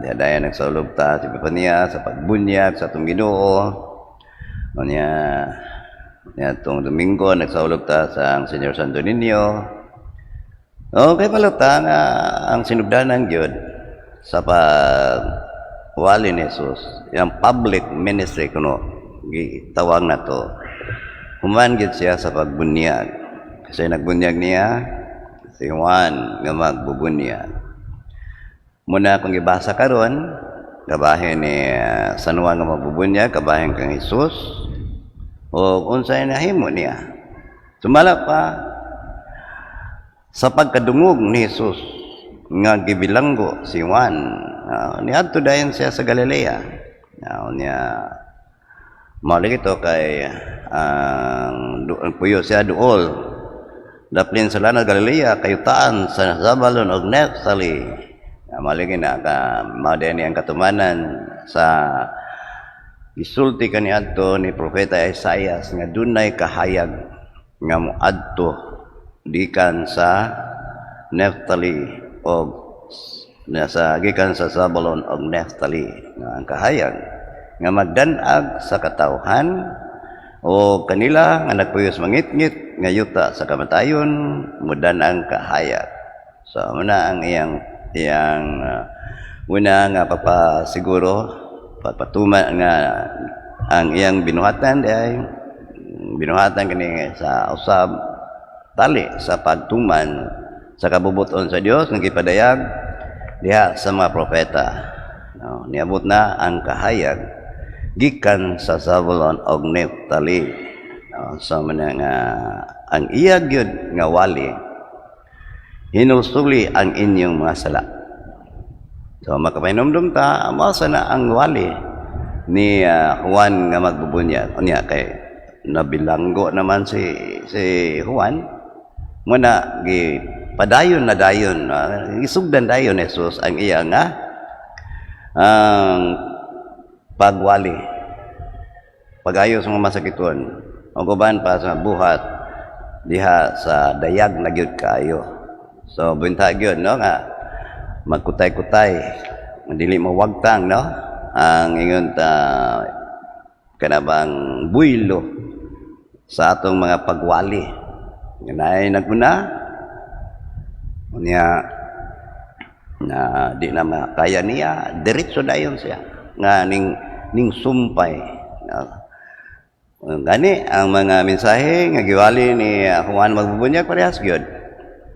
daya nagsaulog ta si Epifania sa pagbunyag sa atong Ginoo. Unya tong Domingo nagsaulog ta sa ang Senyor Santo Niño. Okay paluta nga ang sinugdanan gyud sa pagwali ni Jesus, yung public ministry kuno gitawag na to. Human gyud siya sa pagbunyag. Kasi nagbunyag niya si Juan nga magbubunyag. Muna kung ibasa karon, kabahin ni San Juan nga magbubunyag, kabahin kang Jesus, o unsay nahimo niya. Sumala pa sa pagkadungog ni Jesus nga gibilanggo si Juan, niadto dayon siya sa Galilea. Niya mali ito kay ang puyo siya duol daplin sa lana Galilea kayutaan sa Zabalon ug Naphtali. Mali na ka maden ang katumanan sa isulti kaniadto ni propeta Isaias nga dunay kahayag nga moadto gikan sa Naphtali o nasa gikan sa Zabalon og Naphtali nga ang kahayag nga magdanag sa katawhan o kanila nga nagpuyos mangitngit nga yuta sa kamatayon mudan ang kahayag. So muna ang iyang una nga papasiguro papatuman nga ang iyang binuhatan ay binuhatan kini sa usab tali sa pagtuman sa kabubuton sa Dios nga gipadayag diha sa mga propeta. Niabot na ang kahayag gikan sa Zabalon og Naphtali. So man nga ang iya gyud nga wali hinulsuli ang inyong mga sala. So makapahinomdom ta amo sana ang wali ni Juan nga magbubunyag. Unya kay nabilanggo naman si Juan muna gi padayon na dayon isugdan dayon Jesus ang iya nga ang pagwali pagayo sa mga masakiton o guban pa sa buhat diha sa dayag na gyud kaayo. So bunta gyud no nga magkutay-kutay dili mawagtang no ang ingon ta kanabang builo sa atong mga pagwali nganay naguna unya na di na makaya niya diretso dayon siya nga ning sumpay gani ang mga mensahe nga giwali ni Juan magbubunyag parehas gyud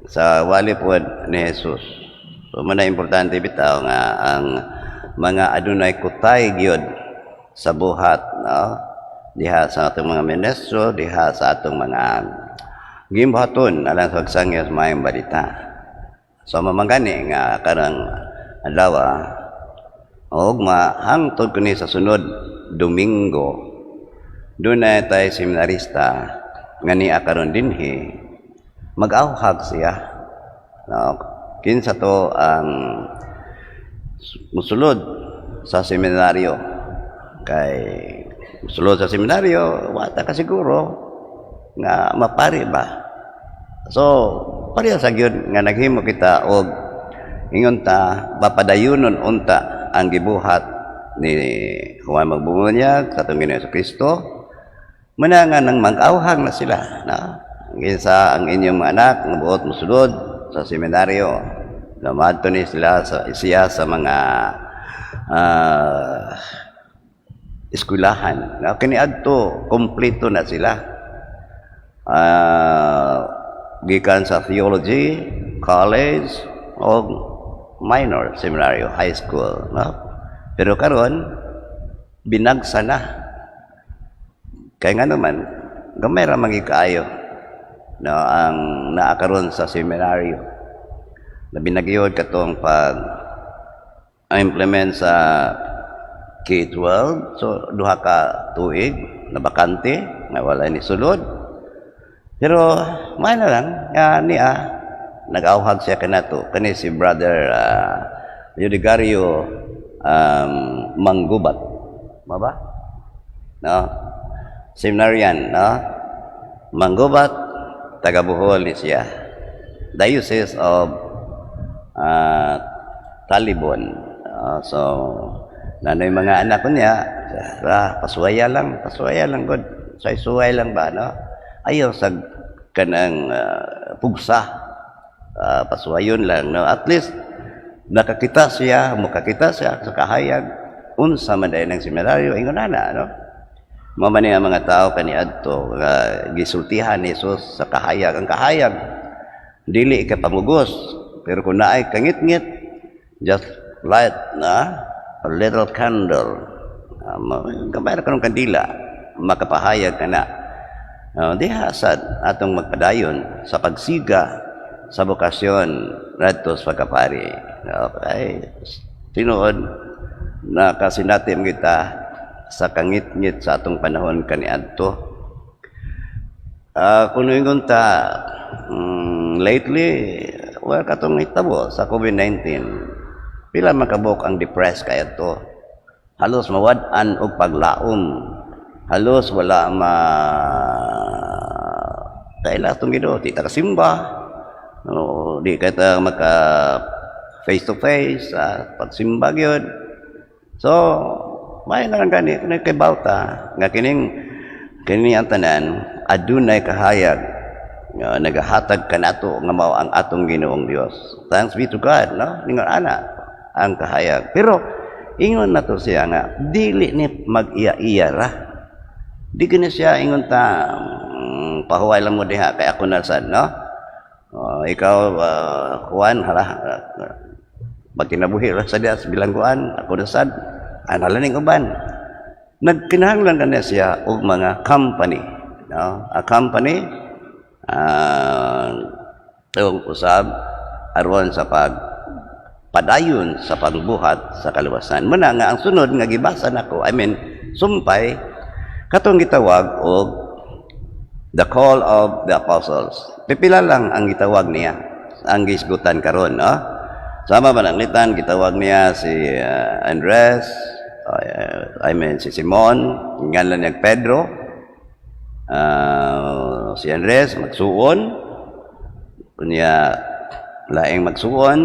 sa wali pod ni Jesus. So man importante bitaw nga ang mga adunay kutay gyud sa buhat no diha sa atong mga ministro diha sa atong mga gimbaton alang sa pagsangyo sa maayong balita. So mamangani nga karang adlaw og mahangtod kini sa sunod Domingo dunay tay seminarista nga niya karon dinhi mag-awhag siya kinsa to ang musulod sa seminaryo kay musulod sa seminaryo wata ka siguro nga mapari ba. So pareha sa gyud nga naghimo kita og ingon ta papadayonon unta ang gibuhat ni Juan magbubunyag sa atong Ginoong Kristo muna nga nang mag-awhag na sila na kinsa ang inyong mga anak nga buot mosulod sa seminaryo namadto ni sila sa isiya sa mga eskwelahan na kaniadto kompleto na sila gikan sa theology college o minor seminaryo high school no pero karon binagsa na kay nga naman gamay ra man kaayo no ang naa karon sa seminaryo na binagyod katong pag implement sa K-12 so duha ka tuig na bakante nga wala ni sulod pero may na lang niya nag-awhag siya kanato kani si brother Yudigario Manggubat ba no seminarian no Manggubat taga Bohol ni siya Diocese of Talibon So, nanoy mga anak ko niya, pasuwaya lang god. Say suway lang ba, no? Ayaw sa kanang pugsa, pasuwayon lang, no? At least, makakita siya sa kahayag, unsa man dahil ng seminaryo, ingon na, no? Mama niya mga tao kaniadto gisultihan ni Jesus sa kahayag. Ang kahayag, dili ka pamugos, pero kung naay kangit-ngit, just light na a little candle. Gamay na kanong kandila, makapahayag ka na. Diha sad atong magpadayon sa pagsiga sa bokasyon radto sa pagkapari. Okay. Tinuod na kasinatim kita sa kangit-ngit sa atong panahon kaniadto. Kung ingon ta lately, katong hitabo sa COVID-19, pila makabok ang depressed kaya to. Halos mawad-an og paglaom. Halos wala kaila itong Ginoo, di ta kasimba. No, di kita maka face to face pagsimba gyud. So, may lang gani kay bawta nga kini ang tanan adunay kahayag nagahatag kanato nga mao ang atong Ginoong Dios. Thanks be to God, no? Ningon ana ang kahayag. Pero ingon nato siya nga dili ni mag-iya-iya ra. Di gani siya ingon ta pahuway lang mo diha kay ako na sad, no? Ikaw kuan hala magkinabuhi ra sa dias bilang kuan ako na sad analaning uban. Nagkinahanglan na siya og mga company, no? A company usab aron sa padayon sa pagbuhat sa kaluwasan. Muna nga ang sunod nga gibasa nako, sumpay katong gitawag og the call of the apostles. Pipila lang ang gitawag niya, ang gisgutan karon, no? Sama pananglitan gitawag niya si Andres, si Simon, ngalan niya Pedro, si Andres magsuon, kunya laing magsuon,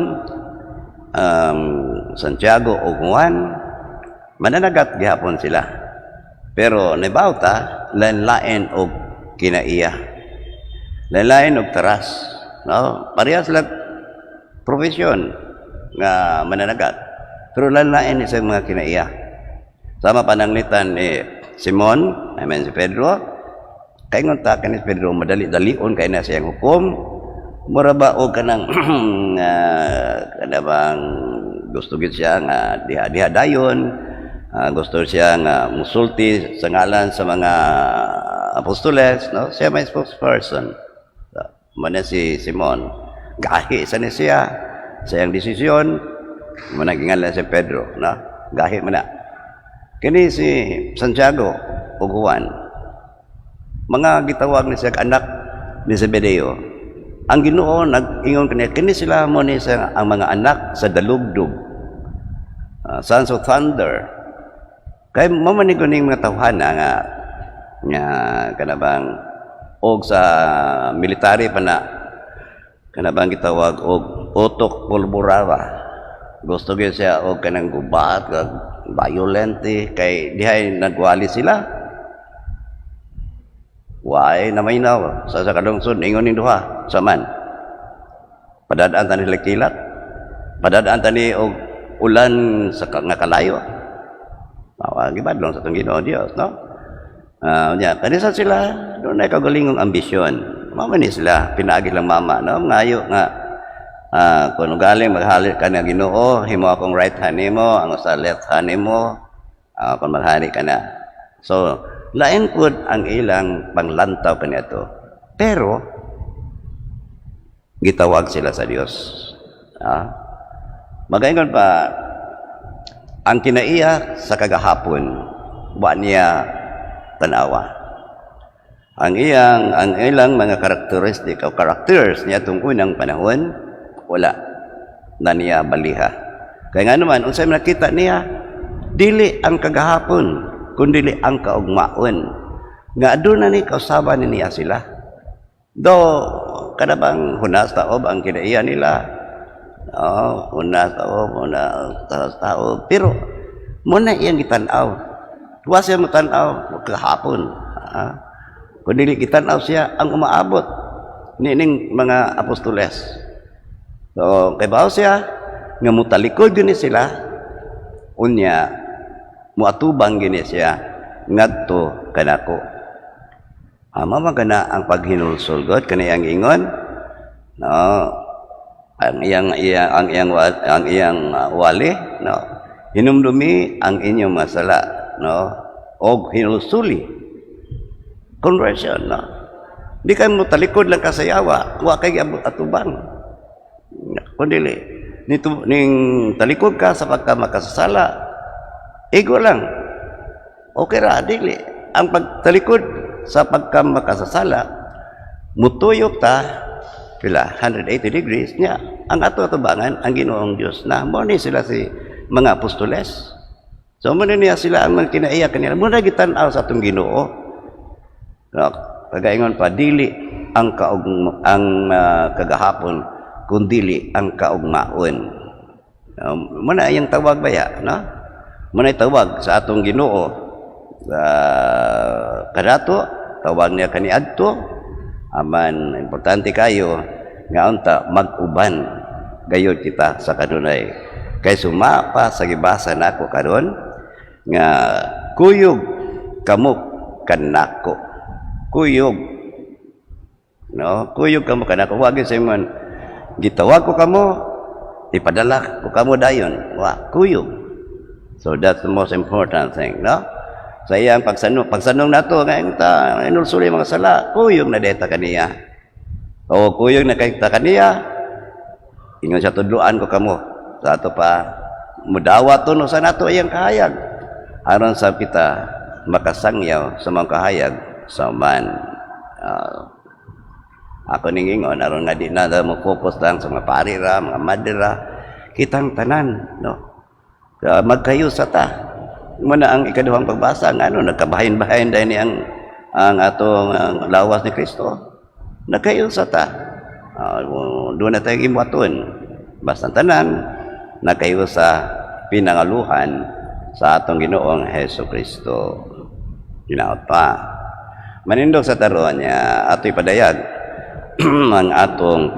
Santiago o Juan, mananagat gihapon sila. Pero nibawta, lain-lain og kinaiya. Lain-lain og taras. No? Parehas lang profesyon nga mananagat. Pero lain-lain sa mga kinaiya. Sama pananglitan ni Simon, si Pedro, kay ngunta kanis Pedro madali-dalion kay na siyang hukom. Mura ba o kanang kanabang gusto gid siya nga diha dayon, gusto siya nga musulti sa ngalan sa mga apostoles, no? Siya may spokesperson. Mana si Simon, gahi sa ni siya sa iyang desisyon, managingalan si Pedro, no? Gahi man na. Kini si Santiago ug Juan, mga gitawag ni siya anak ni Zebedeo. Ang Ginoo nag-ingon kaniya, kini sila mo ni sa ang mga anak sa dalugdog, sons of thunder. Kay mamanig ko ning mga tawhana nga kanabang og sa military pa na kanabang gitawag og utok pulburara. Gusto gyud siya og kanang gubat, violent kay dihay nagwali sila. Why na may naw sa kadungsod ingon ning duha saman. Padadaan tani kilat. Padadaan tani og ulan sa nga kalayo. Gibadlong sa tong Ginoo Dios, no? Kanisa sila doon ay kagalingong ambisyon. Mama ni sila pinaagi lang mama, no? Ngayo nga kung galing maghalit ka na Ginoo, himo akong right hand nimo, ang sa left hand nimo, kung maghari ka na. So lain pud ang ilang panglantaw kaniadto. Pero gitawag sila sa Dios. Magaingon pa ang kinaiya sa kagahapon, wa niya tanawa. Ang ilang mga karakteristik o characters niya itong unang panahon, wala na niya baliha. Kaya nga naman, unsay nakita niya, dili ang kagahapon, kundi ang kaugmaon. Nga aduna ni kausaban niya sila. Do, kadabang hunas taob ang kinaiya nila, Una tao. Pero, muna iyang gitanaw. Huwag siya matanaw kahapon. Kung dili gitanaw siya, ang umaabot. Nining mga apostoles. So, kay bao siya, nga mutalikod yun sila, unya, muatubang gini siya, ngadto kanako. Mamagana ang paghinulsulgot kaniyang ingon, no, ang iyang wali, no, hinumdumi ang inyong masala, no, og hinulsuli, conversion, no. Di kayo mo talikod lang kasayawa, wa kay atubang. Kundili, ning talikod ka sa pagka makasasala, ego lang. Okay ra, dili. Ang pagtalikod sa pagka makasasala, mutuyok ta, pila, 180 degrees niya. Ang atubangan, ang Ginoong Diyos na, mo ni sila si mga apostoles. So, mo niya sila ang kinaiya kanila. Muna gitanaw sa atong Ginoo. Kagaingon pa, dili ang kagahapon, kundili ang kaugmaon. Muna yung tawag ba ya, no? Muna tawag sa atong Ginoo. Kadato, tawag niya kaniadto. Aman, importante kayo, nga unta, mag-uban gayod kita sa kanunay. Kay sumapa sa gibasa nako karon nga kuyog kamok kanako. Kuyog. No, kuyog kamo kanako. Wag sa imong gitawag ko kamo, ipadala ko kamo dayon. Wa, kuyog. So that's the most important thing, no? Sa iyang pagsanong nato nga inulsuli mga sala, kuyog na deta kaniya. O kuyog na kita kaniya, ingon sa tudloan ko kamo. Sa ato pa mudawa to no sa nato iyang kahayag. Aron sa kita makasangyaw sa mga kahayag sa man. Ako ningingon aron nga di na mo focus lang sa mga parira, mga madira, kitang tanan, no. Magkayo sa ta. Muna ang ikaduhang pagbasa nga nagkabahin-bahin dahil ni ang atong lawas ni Kristo. Nagkayo sa ta. Doon na tayo imuaton. Basta tanan, nagkayo sa pinangaluhan sa atong Ginoong Hesus Kristo. Ginaot pa. Manindog sa taron niya, ato'y padayag ang atong